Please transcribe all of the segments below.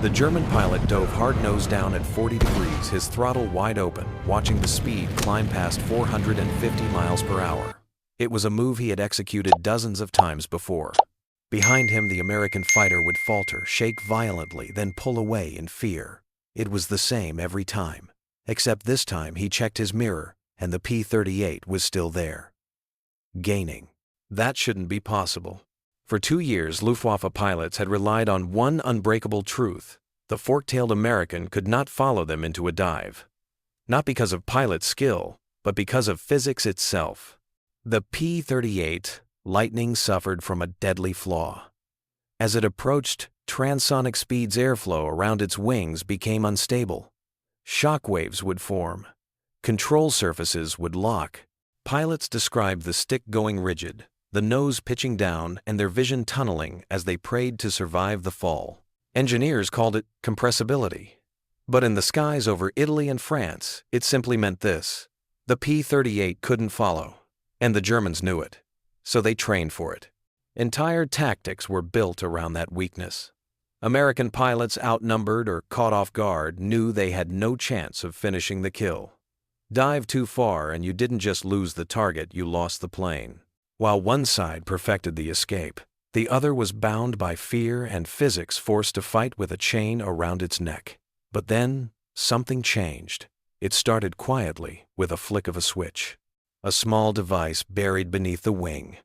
The German pilot dove hard-nose down at 40 degrees, his throttle wide open, watching the speed climb past 450 miles per hour. It was a move he had executed dozens of times before. Behind him, the American fighter would falter, shake violently, then pull away in fear. It was the same every time, except this time he checked his mirror, and the P-38 was still there. Gaining. That shouldn't be possible. For 2 years, Luftwaffe pilots had relied on one unbreakable truth: the fork-tailed American could not follow them into a dive. Not because of pilot skill, but because of physics itself. The P-38 Lightning suffered from a deadly flaw. As it approached transonic speeds, airflow around its wings became unstable. Shock waves would form. Control surfaces would lock. Pilots described the stick going rigid, the nose pitching down, and their vision tunneling as they prayed to survive the fall. Engineers called it compressibility. But in the skies over Italy and France, it simply meant this: the P-38 couldn't follow, and the Germans knew it. So they trained for it. Entire tactics were built around that weakness. American pilots, outnumbered or caught off guard, knew they had no chance of finishing the kill. Dive too far and you didn't just lose the target, you lost the plane. While one side perfected the escape, the other was bound by fear and physics, forced to fight with a chain around its neck. But then, something changed. It started quietly, with a flick of a switch. A small device buried beneath the wing.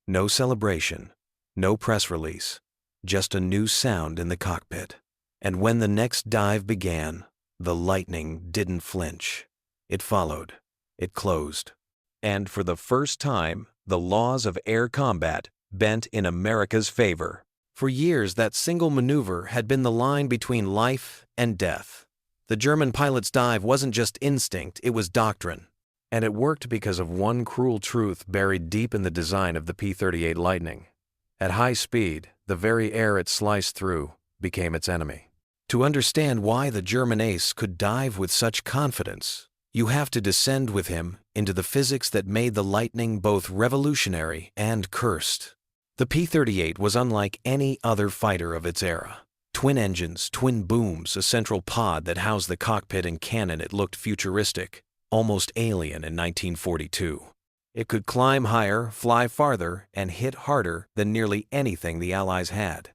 No celebration, no press release, just a new sound in the cockpit. And when the next dive began, the Lightning didn't flinch. It followed. It closed. And for the first time, the laws of air combat bent in America's favor. For years, that single maneuver had been the line between life and death. The German pilot's dive wasn't just instinct, it was doctrine. And it worked because of one cruel truth buried deep in the design of the P-38 Lightning. At high speed, the very air it sliced through became its enemy. To understand why the German ace could dive with such confidence, you have to descend with him into the physics that made the Lightning both revolutionary and cursed. The P-38 was unlike any other fighter of its era. Twin engines, twin booms, a central pod that housed the cockpit and cannon. It looked futuristic, almost alien in 1942. It could climb higher, fly farther, and hit harder than nearly anything the Allies had.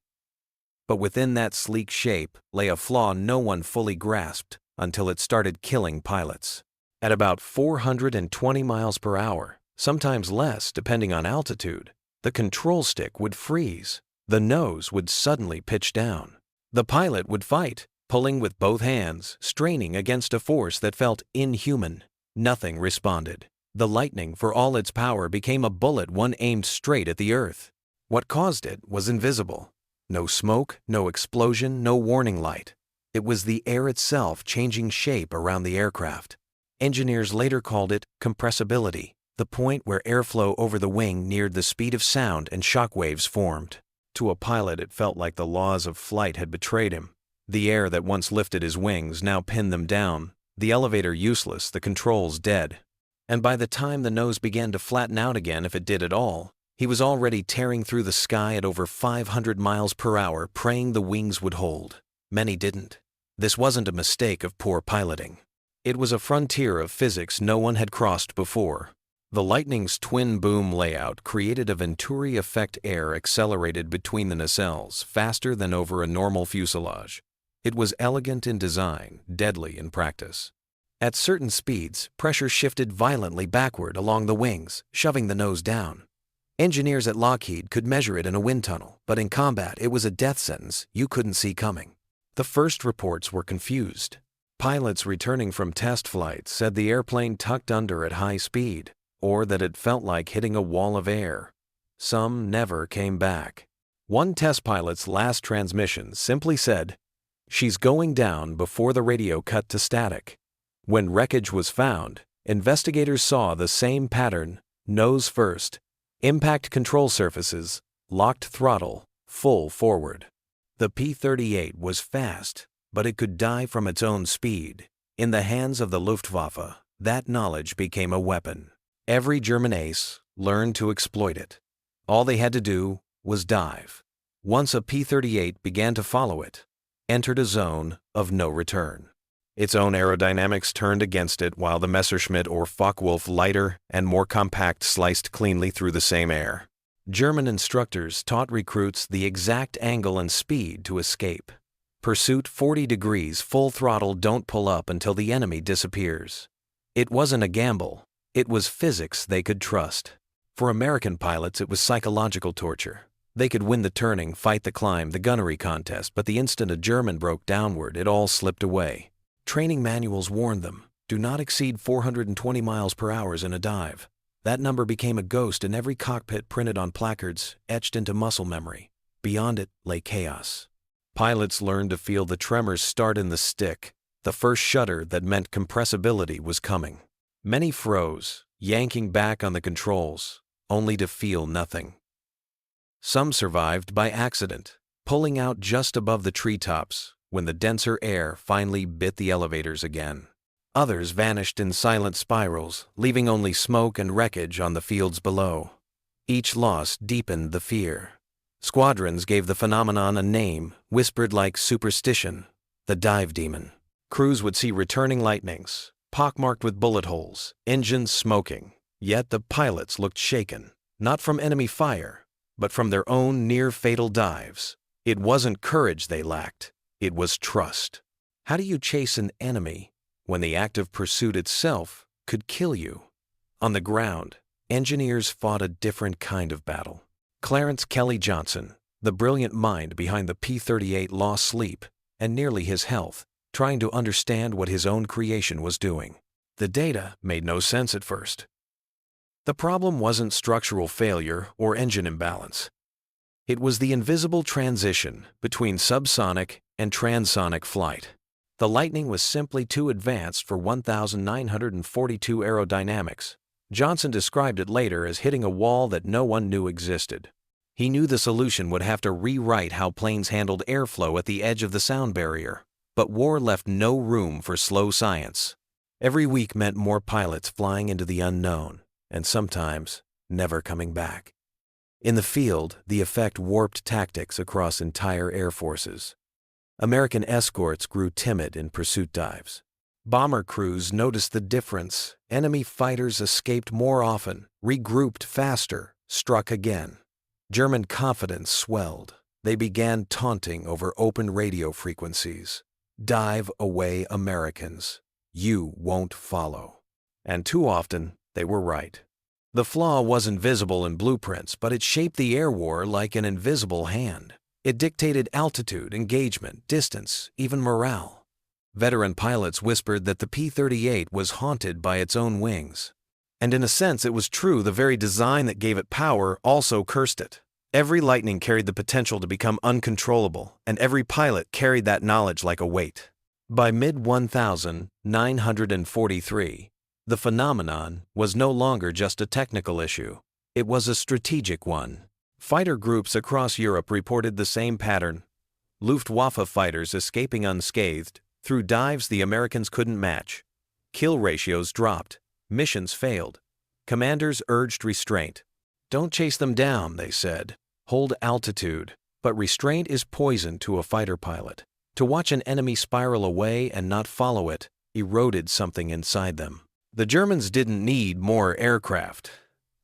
But within that sleek shape lay a flaw no one fully grasped until it started killing pilots. At about 420 miles per hour, sometimes less depending on altitude, the control stick would freeze. The nose would suddenly pitch down. The pilot would fight, pulling with both hands, straining against a force that felt inhuman. Nothing responded. The Lightning, for all its power, became a bullet, one aimed straight at the earth. What caused it was invisible. No smoke, no explosion, no warning light. It was the air itself changing shape around the aircraft. Engineers later called it compressibility, the point where airflow over the wing neared the speed of sound and shock waves formed. To a pilot, it felt like the laws of flight had betrayed him. The air that once lifted his wings now pinned them down, the elevator useless, the controls dead. And by the time the nose began to flatten out again, if it did at all, he was already tearing through the sky at over 500 miles per hour, praying the wings would hold. Many didn't. This wasn't a mistake of poor piloting. It was a frontier of physics no one had crossed before. The Lightning's twin boom layout created a Venturi effect. Air accelerated between the nacelles faster than over a normal fuselage. It was elegant in design, deadly in practice. At certain speeds, pressure shifted violently backward along the wings, shoving the nose down. Engineers at Lockheed could measure it in a wind tunnel, but in combat it was a death sentence you couldn't see coming. The first reports were confused. Pilots returning from test flights said the airplane tucked under at high speed, or that it felt like hitting a wall of air. Some never came back. One test pilot's last transmission simply said, "She's going down," before the radio cut to static. When wreckage was found, investigators saw the same pattern: nose first, impact control surfaces, locked throttle, full forward. The P-38 was fast, but it could die from its own speed. In the hands of the Luftwaffe, that knowledge became a weapon. Every German ace learned to exploit it. All they had to do was dive. Once a P-38 began to follow it, entered a zone of no return. Its own aerodynamics turned against it while the Messerschmitt or Focke-Wulf lighter and more compact sliced cleanly through the same air. German instructors taught recruits the exact angle and speed to escape. Pursuit 40 degrees, full throttle, don't pull up until the enemy disappears. It wasn't a gamble. It was physics they could trust. For American pilots, it was psychological torture. They could win the turning, fight the climb, the gunnery contest, but the instant a German broke downward, it all slipped away. Training manuals warned them, do not exceed 420 miles per hour in a dive. That number became a ghost in every cockpit, printed on placards, etched into muscle memory. Beyond it lay chaos. Pilots learned to feel the tremors start in the stick, the first shudder that meant compressibility was coming. Many froze, yanking back on the controls, only to feel nothing. Some survived by accident, pulling out just above the treetops when the denser air finally bit the elevators again. Others vanished in silent spirals, leaving only smoke and wreckage on the fields below. Each loss deepened the fear. Squadrons gave the phenomenon a name, whispered like superstition, the dive demon. Crews would see returning lightnings, pockmarked with bullet holes, engines smoking. Yet the pilots looked shaken, not from enemy fire, but from their own near-fatal dives. It wasn't courage they lacked, it was trust. How do you chase an enemy when the act of pursuit itself could kill you? On the ground, engineers fought a different kind of battle. Clarence Kelly Johnson, the brilliant mind behind the P-38, lost sleep and nearly his health, trying to understand what his own creation was doing. The data made no sense at first. The problem wasn't structural failure or engine imbalance. It was the invisible transition between subsonic and transonic flight. The Lightning was simply too advanced for 1,942 aerodynamics. Johnson described it later as hitting a wall that no one knew existed. He knew the solution would have to rewrite how planes handled airflow at the edge of the sound barrier. But war left no room for slow science. Every week meant more pilots flying into the unknown, and sometimes never coming back. In the field, the effect warped tactics across entire air forces. American escorts grew timid in pursuit dives. Bomber crews noticed the difference. Enemy fighters escaped more often, regrouped faster, struck again. German confidence swelled. They began taunting over open radio frequencies. Dive away, Americans. You won't follow. And too often, they were right. The flaw wasn't visible in blueprints, but it shaped the air war like an invisible hand. It dictated altitude, engagement, distance, even morale. Veteran pilots whispered that the P-38 was haunted by its own wings. And in a sense, it was true. The very design that gave it power also cursed it. Every Lightning carried the potential to become uncontrollable, and every pilot carried that knowledge like a weight. By mid-1943, the phenomenon was no longer just a technical issue. It was a strategic one. Fighter groups across Europe reported the same pattern. Luftwaffe fighters escaping unscathed through dives the Americans couldn't match. Kill ratios dropped. Missions failed. Commanders urged restraint. Don't chase them down, they said. Hold altitude. But restraint is poison to a fighter pilot. To watch an enemy spiral away and not follow it eroded something inside them. The Germans didn't need more aircraft.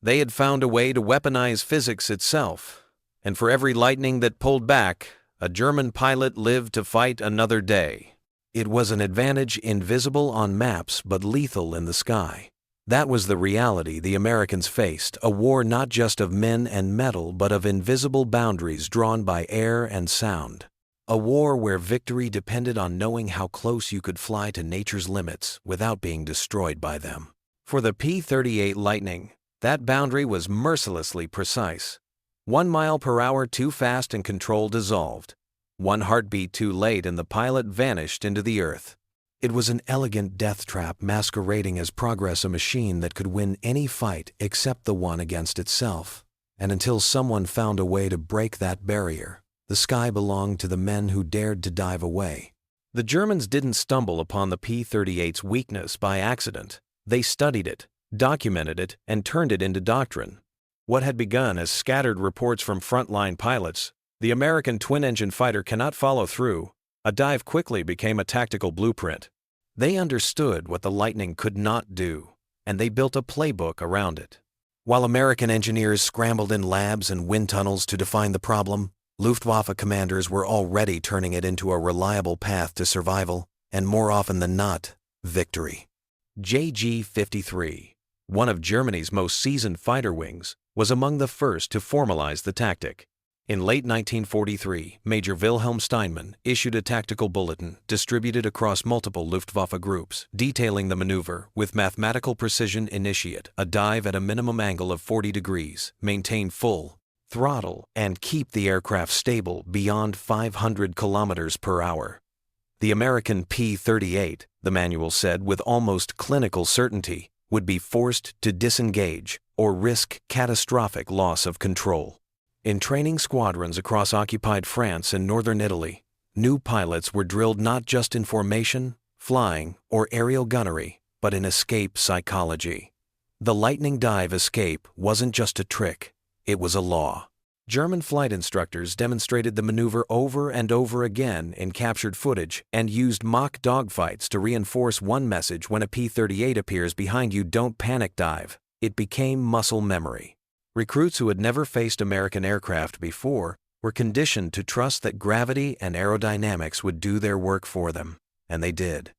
They had found a way to weaponize physics itself. And for every Lightning that pulled back, a German pilot lived to fight another day. It was an advantage invisible on maps but lethal in the sky. That was the reality the Americans faced, a war not just of men and metal but of invisible boundaries drawn by air and sound. A war where victory depended on knowing how close you could fly to nature's limits without being destroyed by them. For the P-38 Lightning, that boundary was mercilessly precise. 1 mile per hour too fast and control dissolved. 1 heartbeat too late and the pilot vanished into the earth. It was an elegant death trap masquerading as progress, a machine that could win any fight except the one against itself. And until someone found a way to break that barrier, the sky belonged to the men who dared to dive away. The Germans didn't stumble upon the P-38's weakness by accident. They studied it, documented it, and turned it into doctrine. What had begun as scattered reports from frontline pilots, the American twin-engine fighter cannot follow through, A dive quickly became a tactical blueprint. They understood what the Lightning could not do, and they built a playbook around it. While American engineers scrambled in labs and wind tunnels to define the problem, Luftwaffe commanders were already turning it into a reliable path to survival, and more often than not, victory. JG-53, one of Germany's most seasoned fighter wings, was among the first to formalize the tactic. In late 1943, Major Wilhelm Steinmann issued a tactical bulletin distributed across multiple Luftwaffe groups, detailing the maneuver with mathematical precision. Initiate a dive at a minimum angle of 40 degrees, maintain full throttle, and keep the aircraft stable beyond 500 kilometers per hour. The American P-38, the manual said with almost clinical certainty, would be forced to disengage or risk catastrophic loss of control. In training squadrons across occupied France and northern Italy, new pilots were drilled not just in formation, flying, or aerial gunnery, but in escape psychology. The Lightning dive escape wasn't just a trick, it was a law. German flight instructors demonstrated the maneuver over and over again in captured footage and used mock dogfights to reinforce one message: when a P-38 appears behind you, don't panic, dive. It became muscle memory. Recruits who had never faced American aircraft before were conditioned to trust that gravity and aerodynamics would do their work for them, and they did.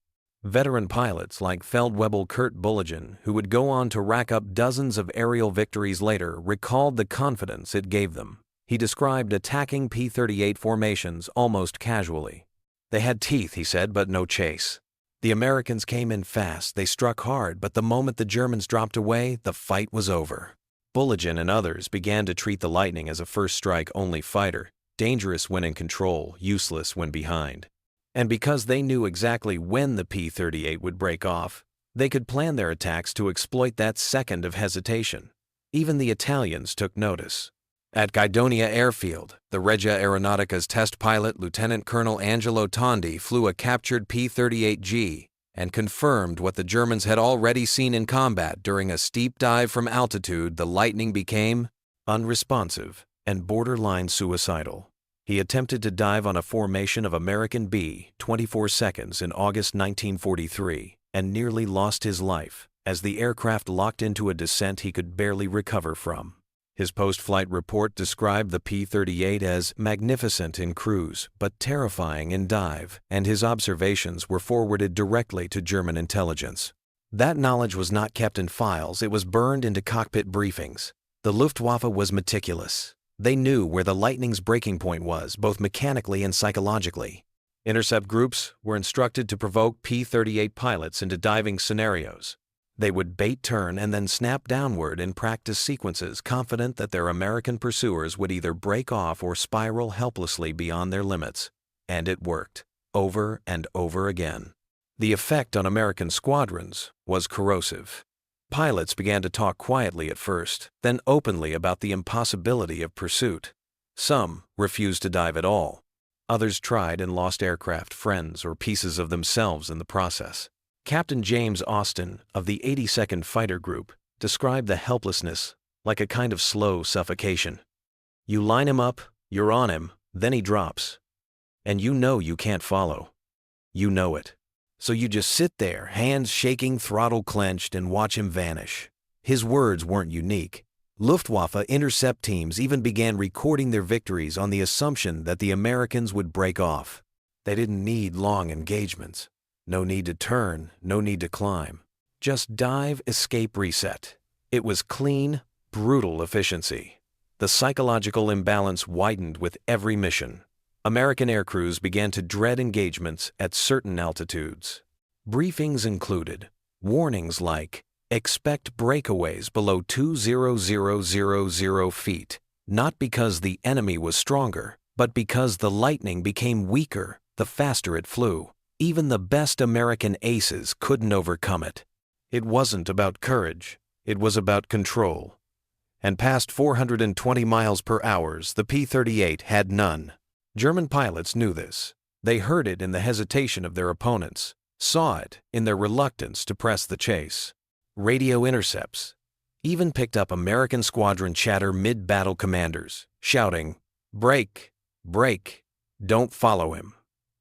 Veteran pilots like Feldwebel Kurt Bulligen, who would go on to rack up dozens of aerial victories later, recalled the confidence it gave them. He described attacking P-38 formations almost casually. They had teeth, he said, but no chase. The Americans came in fast, they struck hard, but the moment the Germans dropped away, the fight was over. Bulligen and others began to treat the Lightning as a first-strike-only fighter, dangerous when in control, useless when behind. And because they knew exactly when the P-38 would break off, they could plan their attacks to exploit that second of hesitation. Even the Italians took notice. At Guidonia Airfield, the Regia Aeronautica's test pilot, Lieutenant Colonel Angelo Tondi, flew a captured P-38G and confirmed what the Germans had already seen in combat. During a steep dive from altitude, the Lightning became unresponsive and borderline suicidal. He attempted to dive on a formation of American B, 24 seconds in August 1943, and nearly lost his life as the aircraft locked into a descent he could barely recover from. His post-flight report described the P-38 as magnificent in cruise, but terrifying in dive, and his observations were forwarded directly to German intelligence. That knowledge was not kept in files, it was burned into cockpit briefings. The Luftwaffe was meticulous. They knew where the Lightning's breaking point was, both mechanically and psychologically. Intercept groups were instructed to provoke P-38 pilots into diving scenarios. They would bait turn and then snap downward in practice sequences, confident that their American pursuers would either break off or spiral helplessly beyond their limits. And it worked, over and over again. The effect on American squadrons was corrosive. Pilots began to talk quietly at first, then openly about the impossibility of pursuit. Some refused to dive at all. Others tried and lost aircraft, friends, or pieces of themselves in the process. Captain James Austin of the 82nd Fighter Group described the helplessness like a kind of slow suffocation. You line him up, you're on him, then he drops. And you know you can't follow. You know it. So you just sit there, hands shaking, throttle clenched, and watch him vanish. His words weren't unique. Luftwaffe intercept teams even began recording their victories on the assumption that the Americans would break off. They didn't need long engagements. No need to turn, no need to climb. Just dive, escape, reset. It was clean, brutal efficiency. The psychological imbalance widened with every mission. American aircrews began to dread engagements at certain altitudes. Briefings included warnings like, expect breakaways below 2,000 feet, not because the enemy was stronger, but because the Lightning became weaker the faster it flew. Even the best American aces couldn't overcome it. It wasn't about courage, it was about control. And past 420 miles per hour, the P-38 had none. German pilots knew this. They heard it in the hesitation of their opponents, saw it in their reluctance to press the chase. Radio intercepts even picked up American squadron chatter mid-battle, commanders shouting, "Break, break, don't follow him."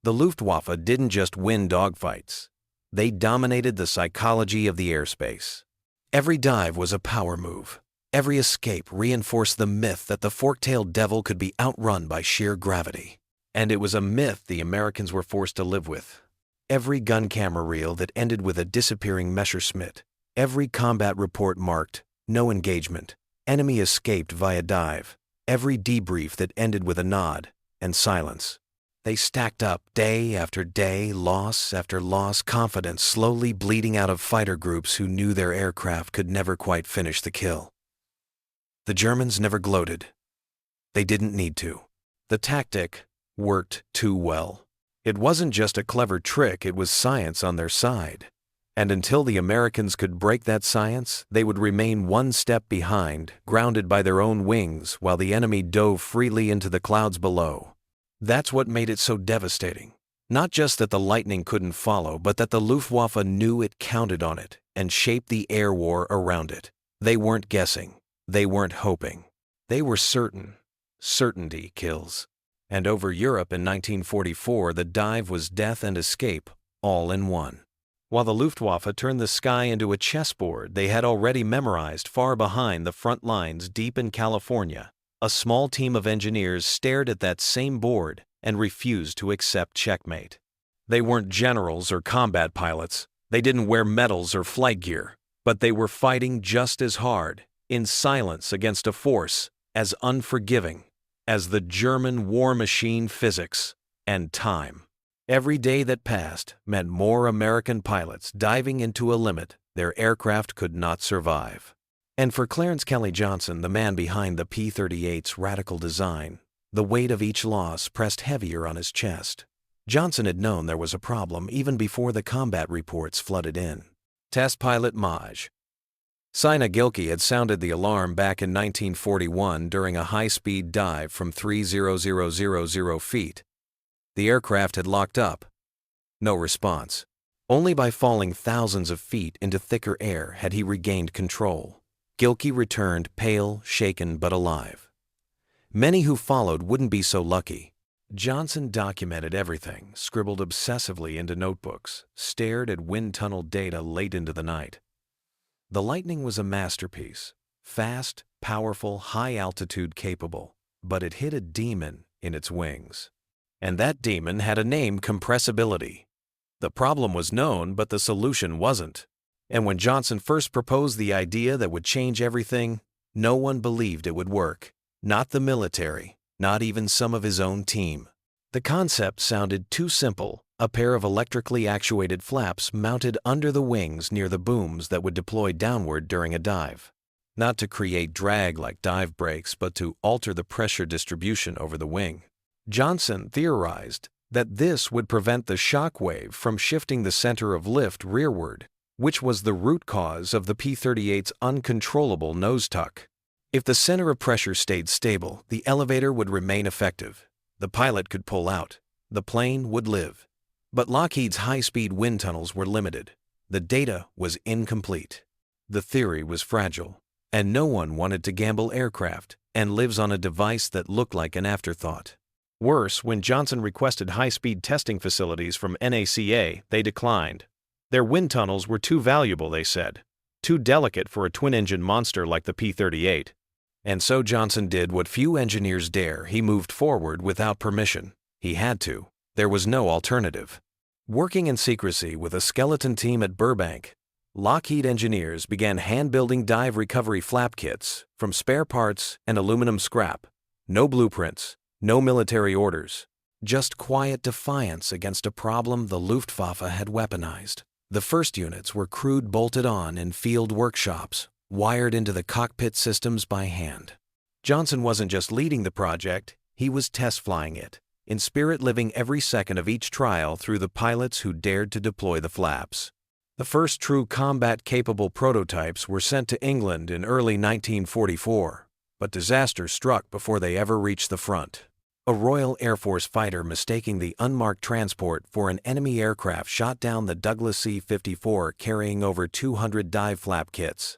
The Luftwaffe didn't just win dogfights. They dominated the psychology of the airspace. Every dive was a power move. Every escape reinforced the myth that the fork-tailed devil could be outrun by sheer gravity. And it was a myth the Americans were forced to live with. Every gun camera reel that ended with a disappearing Messerschmitt, every combat report marked no engagement, enemy escaped via dive, every debrief that ended with a nod and silence. They stacked up day after day, loss after loss, confidence slowly bleeding out of fighter groups who knew their aircraft could never quite finish the kill. The Germans never gloated. They didn't need to. The tactic worked too well. It wasn't just a clever trick, it was science on their side. And until the Americans could break that science, they would remain one step behind, grounded by their own wings, while the enemy dove freely into the clouds below. That's what made it so devastating. Not just that the lightning couldn't follow, but that the Luftwaffe knew it counted on it and shaped the air war around it. They weren't guessing. They weren't hoping. They were certain. Certainty kills. And over Europe in 1944, the dive was death and escape, all in one. While the Luftwaffe turned the sky into a chessboard they had already memorized far behind the front lines deep in California, a small team of engineers stared at that same board and refused to accept checkmate. They weren't generals or combat pilots. They didn't wear medals or flight gear. But they were fighting just as hard, in silence against a force as unforgiving as the German war machine physics and time. Every day that passed meant more American pilots diving into a limit their aircraft could not survive. And for Clarence Kelly Johnson, the man behind the P-38's radical design, the weight of each loss pressed heavier on his chest. Johnson had known there was a problem even before the combat reports flooded in. Test pilot Maj. Sina Gilkey had sounded the alarm back in 1941 during a high-speed dive from 30,000 feet. The aircraft had locked up. No response. Only by falling thousands of feet into thicker air had he regained control. Gilkey returned pale, shaken, but alive. Many who followed wouldn't be so lucky. Johnson documented everything, scribbled obsessively into notebooks, stared at wind tunnel data late into the night. The Lightning was a masterpiece, fast, powerful, high-altitude capable, but it hid a demon in its wings. And that demon had a name: compressibility. The problem was known, but the solution wasn't. And when Johnson first proposed the idea that would change everything, no one believed it would work. Not the military, not even some of his own team. The concept sounded too simple: a pair of electrically actuated flaps mounted under the wings near the booms that would deploy downward during a dive. Not to create drag like dive brakes, but to alter the pressure distribution over the wing. Johnson theorized that this would prevent the shock wave from shifting the center of lift rearward, which was the root cause of the P-38's uncontrollable nose tuck. If the center of pressure stayed stable, the elevator would remain effective. The pilot could pull out. The plane would live. But Lockheed's high-speed wind tunnels were limited. The data was incomplete. The theory was fragile, and no one wanted to gamble aircraft and lives on a device that looked like an afterthought. Worse, when Johnson requested high-speed testing facilities from NACA, they declined. Their wind tunnels were too valuable, they said, too delicate for a twin-engine monster like the P-38. And so Johnson did what few engineers dare. He moved forward without permission. He had to. There was no alternative. Working in secrecy with a skeleton team at Burbank, Lockheed engineers began hand-building dive recovery flap kits from spare parts and aluminum scrap. No blueprints, no military orders, just quiet defiance against a problem the Luftwaffe had weaponized. The first units were crude bolted on in field workshops, wired into the cockpit systems by hand. Johnson wasn't just leading the project, he was test flying it, in spirit living every second of each trial through the pilots who dared to deploy the flaps. The first true combat-capable prototypes were sent to England in early 1944, but disaster struck before they ever reached the front. A Royal Air Force fighter mistaking the unmarked transport for an enemy aircraft shot down the Douglas C-54 carrying over 200 dive flap kits.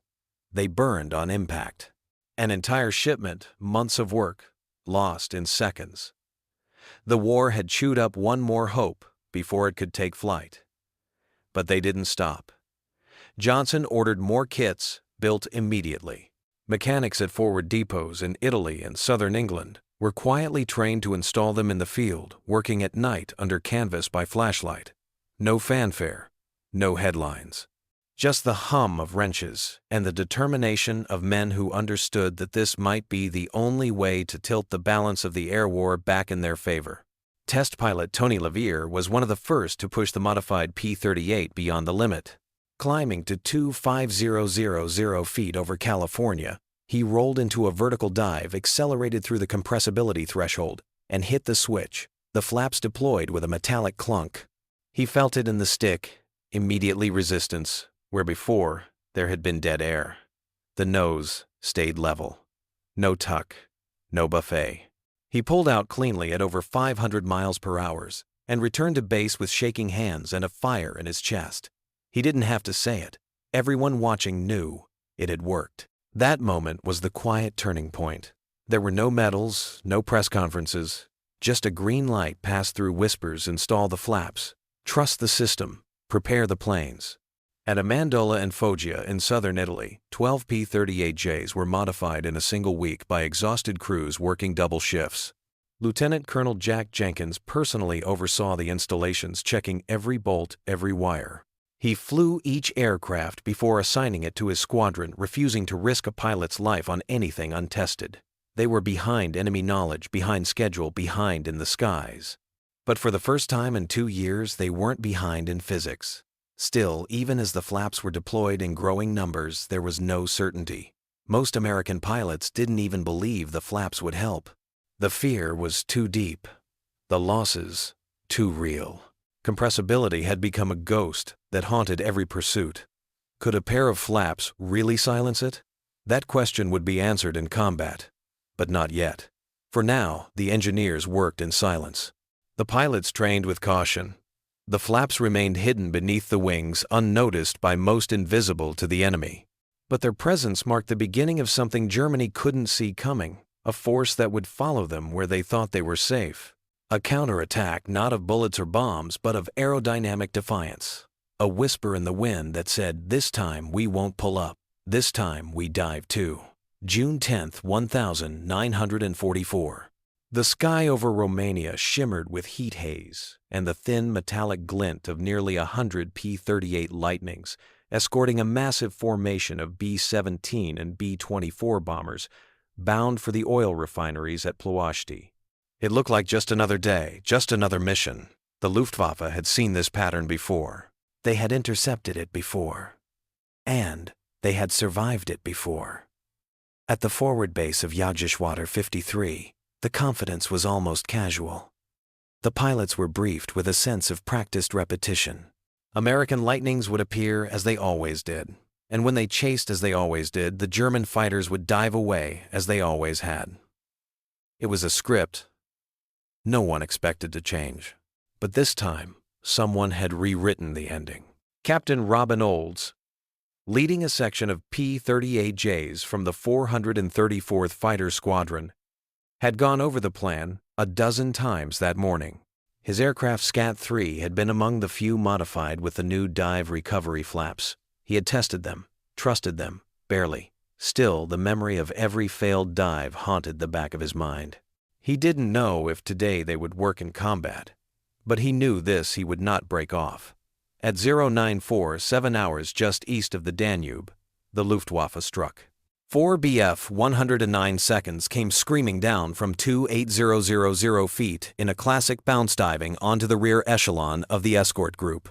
They burned on impact. An entire shipment, months of work, lost in seconds. The war had chewed up one more hope before it could take flight. But they didn't stop. Johnson ordered more kits built immediately. Mechanics at forward depots in Italy and southern England were quietly trained to install them in the field, working at night under canvas by flashlight. No fanfare, no headlines. Just the hum of wrenches and the determination of men who understood that this might be the only way to tilt the balance of the air war back in their favor. Test pilot Tony Levier was one of the first to push the modified P-38 beyond the limit. Climbing to 25000 feet over California, he rolled into a vertical dive, accelerated through the compressibility threshold, and hit the switch. The flaps deployed with a metallic clunk. He felt it in the stick, immediately resistance, where before there had been dead air. The nose stayed level. No tuck, no buffet. He pulled out cleanly at over 500 miles per hour and returned to base with shaking hands and a fire in his chest. He didn't have to say it. Everyone watching knew it had worked. That moment was the quiet turning point. There were no medals, no press conferences, just a green light passed through whispers: install the flaps, trust the system, prepare the planes. At Amendola and Foggia in southern Italy, 12 P-38Js were modified in a single week by exhausted crews working double shifts. Lieutenant Colonel Jack Jenkins personally oversaw the installations, checking every bolt, every wire. He flew each aircraft before assigning it to his squadron, refusing to risk a pilot's life on anything untested. They were behind enemy knowledge, behind schedule, behind in the skies. But for the first time in 2 years, they weren't behind in physics. Still, even as the flaps were deployed in growing numbers, there was no certainty. Most American pilots didn't even believe the flaps would help. The fear was too deep. The losses too real. Compressibility had become a ghost that haunted every pursuit. Could a pair of flaps really silence it? That question would be answered in combat. But not yet. For now, the engineers worked in silence. The pilots trained with caution. The flaps remained hidden beneath the wings, unnoticed by most, invisible to the enemy. But their presence marked the beginning of something Germany couldn't see coming, a force that would follow them where they thought they were safe. A counterattack not of bullets or bombs, but of aerodynamic defiance. A whisper in the wind that said, "This time we won't pull up. This time we dive too." June 10, 1944. The sky over Romania shimmered with heat haze and the thin metallic glint of nearly 100 P-38 Lightnings, escorting a massive formation of B-17 and B-24 bombers bound for the oil refineries at Ploiești. It looked like just another day, just another mission. The Luftwaffe had seen this pattern before. They had intercepted it before. And they had survived it before. At the forward base of Yajishwater 53, the confidence was almost casual. The pilots were briefed with a sense of practiced repetition. American Lightnings would appear as they always did, and when they chased as they always did, the German fighters would dive away as they always had. It was a script no one expected to change. But this time, someone had rewritten the ending. Captain Robin Olds, leading a section of P-38Js from the 434th Fighter Squadron, had gone over the plan a dozen times that morning. His aircraft Scat-3 had been among the few modified with the new dive recovery flaps. He had tested them, trusted them, barely. Still, the memory of every failed dive haunted the back of his mind. He didn't know if today they would work in combat, but he knew this: he would not break off. At 0947, 7 hours just east of the Danube, the Luftwaffe struck. 4 Bf 109 seconds came screaming down from 28,000 feet in a classic bounce diving onto the rear echelon of the escort group.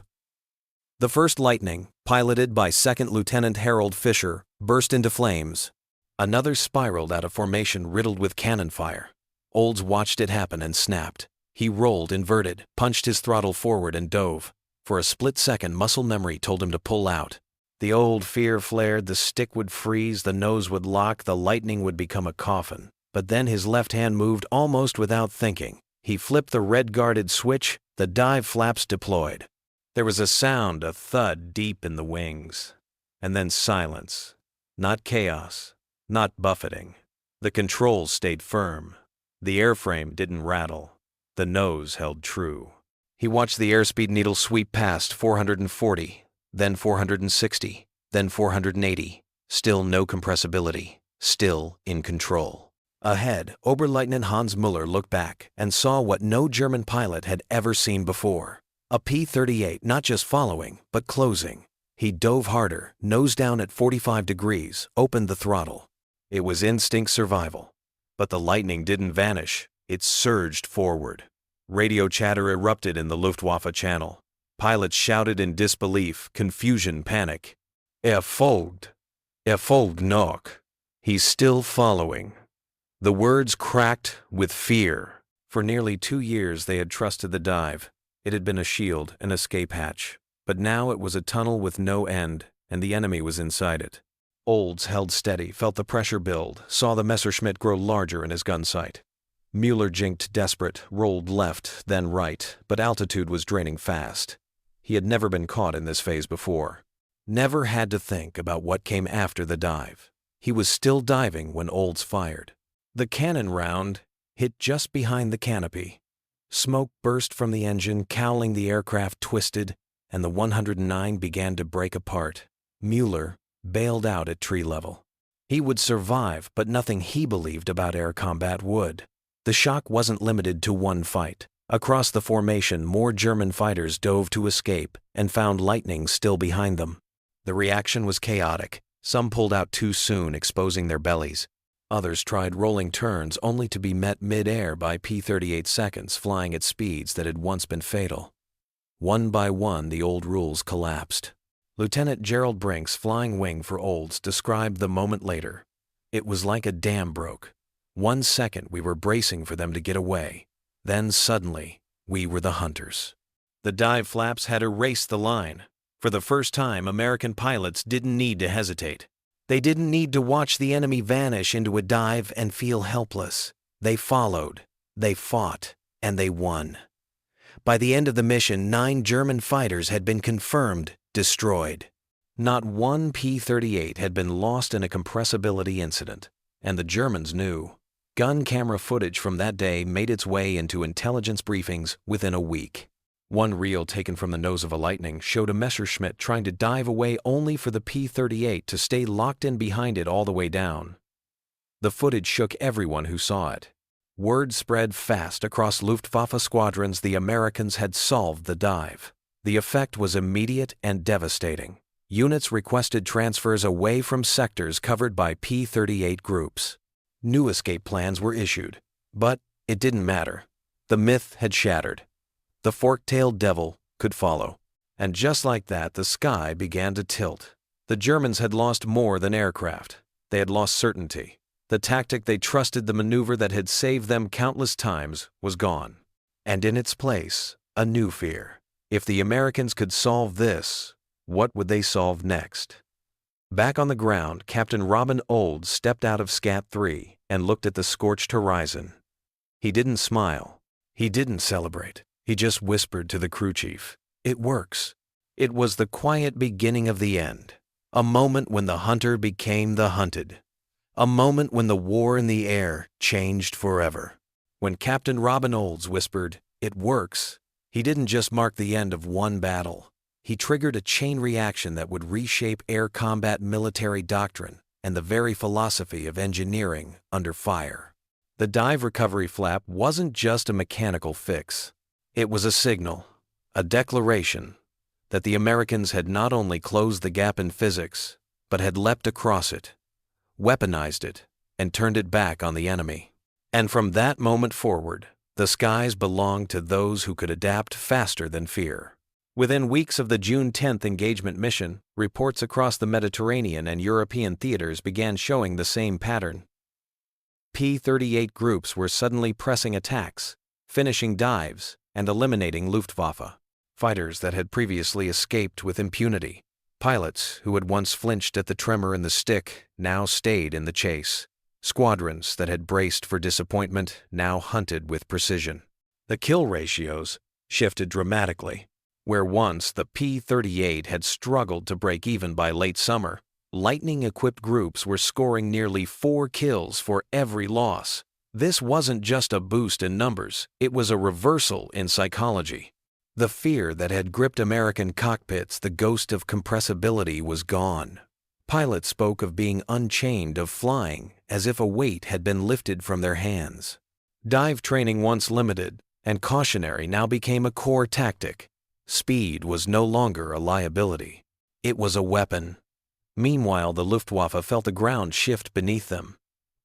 The first Lightning, piloted by 2nd Lieutenant Harold Fisher, burst into flames. Another spiraled out of formation riddled with cannon fire. Olds watched it happen and snapped. He rolled, inverted, punched his throttle forward and dove. For a split second, muscle memory told him to pull out. The old fear flared, the stick would freeze, the nose would lock, the Lightning would become a coffin. But then his left hand moved almost without thinking. He flipped the red-guarded switch, the dive flaps deployed. There was a sound, a thud deep in the wings. And then silence. Not chaos, not buffeting. The controls stayed firm. The airframe didn't rattle. The nose held true. He watched the airspeed needle sweep past 440, then 460, then 480. Still no compressibility. Still in control. Ahead, Oberleutnant Hans Müller looked back and saw what no German pilot had ever seen before. A P-38 not just following, but closing. He dove harder, nose down at 45 degrees, opened the throttle. It was instinct survival. But the lightning didn't vanish. It surged forward. Radio chatter erupted in the Luftwaffe channel. Pilots shouted in disbelief, confusion, panic. Folgt. Folgt noch. He's still following. The words cracked with fear. For nearly 2 years they had trusted the dive. It had been a shield, an escape hatch. But now it was a tunnel with no end, and the enemy was inside it. Olds held steady, felt the pressure build, saw the Messerschmitt grow larger in his gun sight. Müller jinked desperate, rolled left, then right, but altitude was draining fast. He had never been caught in this phase before. Never had to think about what came after the dive. He was still diving when Olds fired. The cannon round hit just behind the canopy. Smoke burst from the engine, cowling the aircraft twisted, and the 109 began to break apart. Müller bailed out at tree level. He would survive, but nothing he believed about air combat would. The shock wasn't limited to one fight. Across the formation, more German fighters dove to escape and found lightning still behind them. The reaction was chaotic. Some pulled out too soon, exposing their bellies. Others tried rolling turns only to be met mid-air by P-38 seconds flying at speeds that had once been fatal. One by one, the old rules collapsed. Lieutenant Gerald Brink's flying wing for Olds described the moment later. It was like a dam broke. 1 second we were bracing for them to get away. Then suddenly, we were the hunters. The dive flaps had erased the line. For the first time, American pilots didn't need to hesitate. They didn't need to watch the enemy vanish into a dive and feel helpless. They followed, they fought, and they won. By the end of the mission, 9 German fighters had been confirmed destroyed. Not one P-38 had been lost in a compressibility incident, and the Germans knew. Gun camera footage from that day made its way into intelligence briefings within a week. One reel taken from the nose of a Lightning showed a Messerschmitt trying to dive away only for the P-38 to stay locked in behind it all the way down. The footage shook everyone who saw it. Word spread fast across Luftwaffe squadrons the Americans had solved the dive. The effect was immediate and devastating. Units requested transfers away from sectors covered by P-38 groups. New escape plans were issued, but it didn't matter. The myth had shattered. The fork-tailed devil could follow. And just like that, the sky began to tilt. The Germans had lost more than aircraft. They had lost certainty. The tactic they trusted, the maneuver that had saved them countless times, was gone. And in its place, a new fear. If the Americans could solve this, what would they solve next? Back on the ground, Captain Robin Olds stepped out of Scat 3 and looked at the scorched horizon. He didn't smile. He didn't celebrate. He just whispered to the crew chief, "It works." It was the quiet beginning of the end. A moment when the hunter became the hunted. A moment when the war in the air changed forever. When Captain Robin Olds whispered, "It works," he didn't just mark the end of one battle. He triggered a chain reaction that would reshape air combat military doctrine and the very philosophy of engineering under fire. The dive recovery flap wasn't just a mechanical fix. It was a signal, a declaration, that the Americans had not only closed the gap in physics, but had leapt across it, weaponized it, and turned it back on the enemy. And from that moment forward, the skies belonged to those who could adapt faster than fear. Within weeks of the June 10th engagement mission, reports across the Mediterranean and European theaters began showing the same pattern. P-38 groups were suddenly pressing attacks, finishing dives, and eliminating Luftwaffe. Fighters that had previously escaped with impunity. Pilots who had once flinched at the tremor in the stick now stayed in the chase. Squadrons that had braced for disappointment now hunted with precision. The kill ratios shifted dramatically. Where once the P-38 had struggled to break even by late summer, Lightning-equipped groups were scoring nearly 4 kills for every loss. This wasn't just a boost in numbers, it was a reversal in psychology. The fear that had gripped American cockpits, the ghost of compressibility, was gone. Pilots spoke of being unchained, of flying, as if a weight had been lifted from their hands. Dive training, once limited and cautionary, now became a core tactic. Speed was no longer a liability. It was a weapon. Meanwhile, the Luftwaffe felt the ground shift beneath them.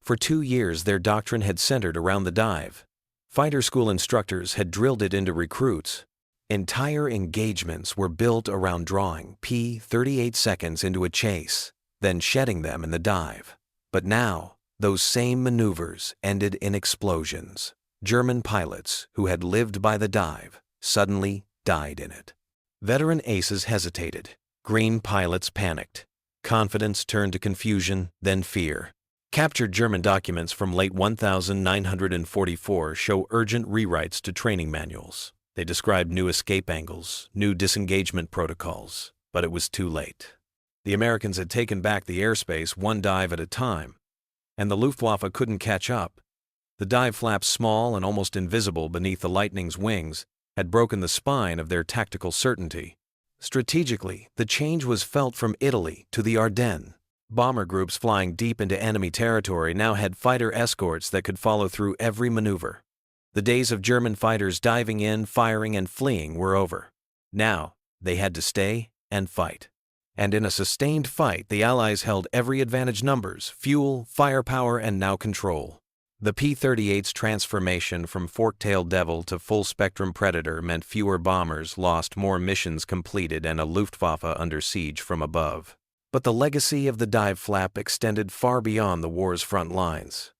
For 2 years, their doctrine had centered around the dive. Fighter school instructors had drilled it into recruits. Entire engagements were built around drawing P-38 seconds into a chase, then shedding them in the dive. But now, those same maneuvers ended in explosions. German pilots, who had lived by the dive, suddenly died in it. Veteran aces hesitated. Green pilots panicked. Confidence turned to confusion, then fear. Captured German documents from late 1944 show urgent rewrites to training manuals. They described new escape angles, new disengagement protocols, but it was too late. The Americans had taken back the airspace one dive at a time, and the Luftwaffe couldn't catch up. The dive flaps, small and almost invisible beneath the Lightning's wings, had broken the spine of their tactical certainty. Strategically, the change was felt from Italy to the Ardennes. Bomber groups flying deep into enemy territory now had fighter escorts that could follow through every maneuver. The days of German fighters diving in, firing, and fleeing were over. Now, they had to stay and fight. And in a sustained fight, the Allies held every advantage: numbers, fuel, firepower, and now control. The P-38's transformation from fork-tailed devil to full-spectrum predator meant fewer bombers lost, more missions completed, and a Luftwaffe under siege from above. But the legacy of the dive flap extended far beyond the war's front lines.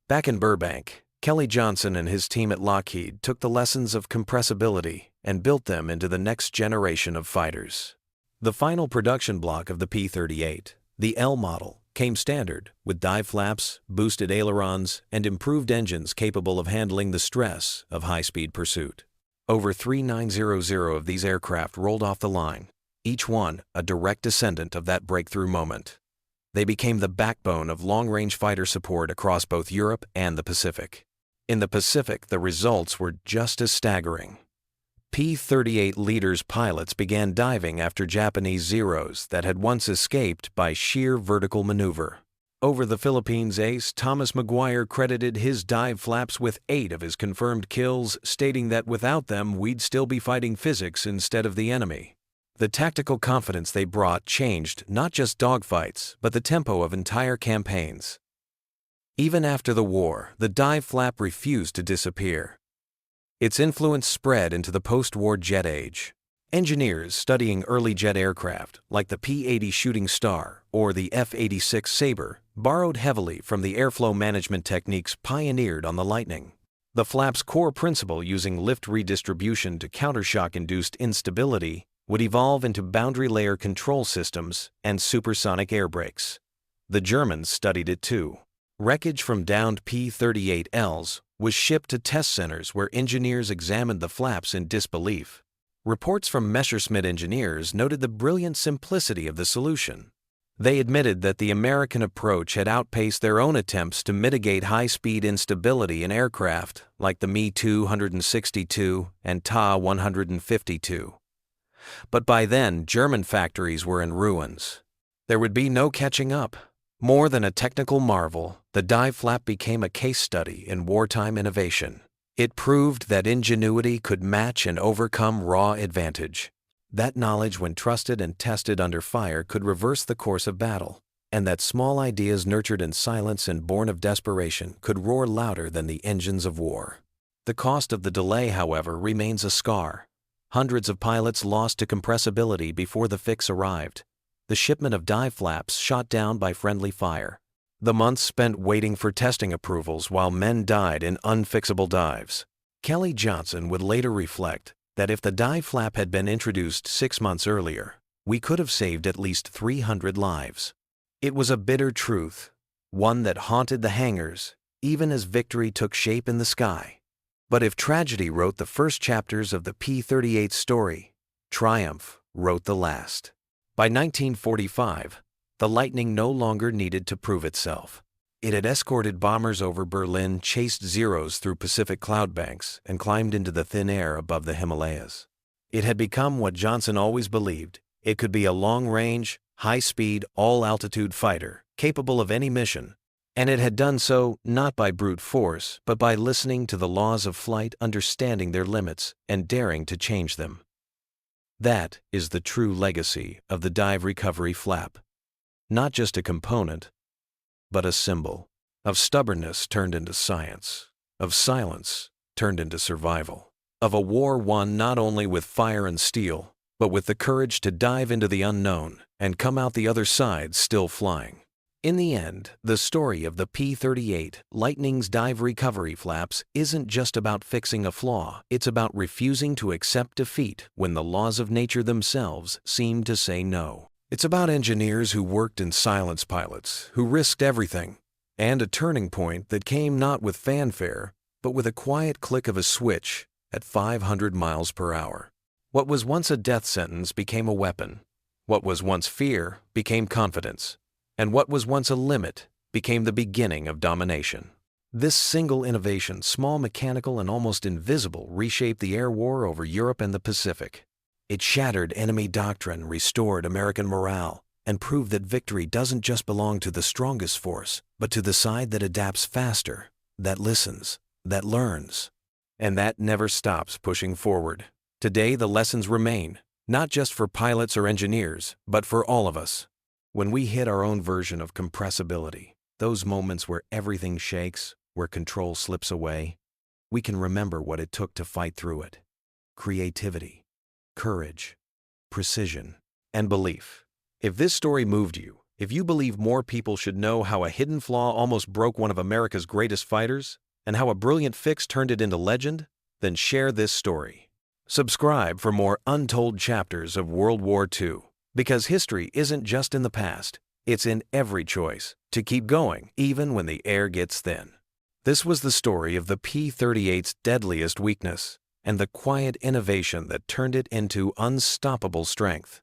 Back in Burbank, Kelly Johnson and his team at Lockheed took the lessons of compressibility and built them into the next generation of fighters. The final production block of the P-38, the L model, came standard with dive flaps, boosted ailerons, and improved engines capable of handling the stress of high-speed pursuit. Over 3,900 of these aircraft rolled off the line, each one a direct descendant of that breakthrough moment. They became the backbone of long-range fighter support across both Europe and the Pacific. In the Pacific, the results were just as staggering. P-38 leaders' pilots began diving after Japanese Zeros that had once escaped by sheer vertical maneuver. Over the Philippines, ace Thomas McGuire credited his dive flaps with 8 of his confirmed kills, stating that without them, we'd still be fighting physics instead of the enemy. The tactical confidence they brought changed not just dogfights, but the tempo of entire campaigns. Even after the war, the dive flap refused to disappear. Its influence spread into the post-war jet age. Engineers studying early jet aircraft, like the P-80 Shooting Star or the F-86 Sabre, borrowed heavily from the airflow management techniques pioneered on the Lightning. The flap's core principle, using lift redistribution to counter shock-induced instability, would evolve into boundary layer control systems and supersonic air brakes. The Germans studied it too. Wreckage from downed P-38Ls was shipped to test centers where engineers examined the flaps in disbelief. Reports from Messerschmitt engineers noted the brilliant simplicity of the solution. They admitted that the American approach had outpaced their own attempts to mitigate high-speed instability in aircraft like the Me-262 and Ta-152. But by then, German factories were in ruins. There would be no catching up. More than a technical marvel, the dive flap became a case study in wartime innovation. It proved that ingenuity could match and overcome raw advantage. That knowledge, when trusted and tested under fire, could reverse the course of battle. And that small ideas nurtured in silence and born of desperation could roar louder than the engines of war. The cost of the delay, however, remains a scar. Hundreds of pilots lost to compressibility before the fix arrived. The shipment of dive flaps shot down by friendly fire. The months spent waiting for testing approvals while men died in unfixable dives. Kelly Johnson would later reflect that if the dive flap had been introduced 6 months earlier, we could have saved at least 300 lives. It was a bitter truth, one that haunted the hangars, even as victory took shape in the sky. But if tragedy wrote the first chapters of the P-38 story, triumph wrote the last. By 1945, the Lightning no longer needed to prove itself. It had escorted bombers over Berlin, chased Zeros through Pacific cloud banks, and climbed into the thin air above the Himalayas. It had become what Johnson always believed: it could be a long-range, high-speed, all-altitude fighter, capable of any mission. And it had done so not by brute force, but by listening to the laws of flight, understanding their limits, and daring to change them. That is the true legacy of the dive recovery flap. Not just a component, but a symbol of stubbornness turned into science, of silence turned into survival, of a war won not only with fire and steel, but with the courage to dive into the unknown and come out the other side still flying. In the end, the story of the P-38 Lightning's dive recovery flaps isn't just about fixing a flaw, it's about refusing to accept defeat when the laws of nature themselves seem to say no. It's about engineers who worked in silence, pilots who risked everything, and a turning point that came not with fanfare, but with a quiet click of a switch at 500 miles per hour. What was once a death sentence became a weapon. What was once fear became confidence. And what was once a limit became the beginning of domination. This single innovation, small, mechanical, and almost invisible, reshaped the air war over Europe and the Pacific. It shattered enemy doctrine, restored American morale, and proved that victory doesn't just belong to the strongest force, but to the side that adapts faster, that listens, that learns, and that never stops pushing forward. Today, the lessons remain, not just for pilots or engineers, but for all of us. When we hit our own version of compressibility, those moments where everything shakes, where control slips away, we can remember what it took to fight through it. Creativity, courage, precision, and belief. If this story moved you, if you believe more people should know how a hidden flaw almost broke one of America's greatest fighters, and how a brilliant fix turned it into legend, then share this story. Subscribe for more untold chapters of World War II. Because history isn't just in the past, it's in every choice to keep going even when the air gets thin. This was the story of the P-38's deadliest weakness and the quiet innovation that turned it into unstoppable strength.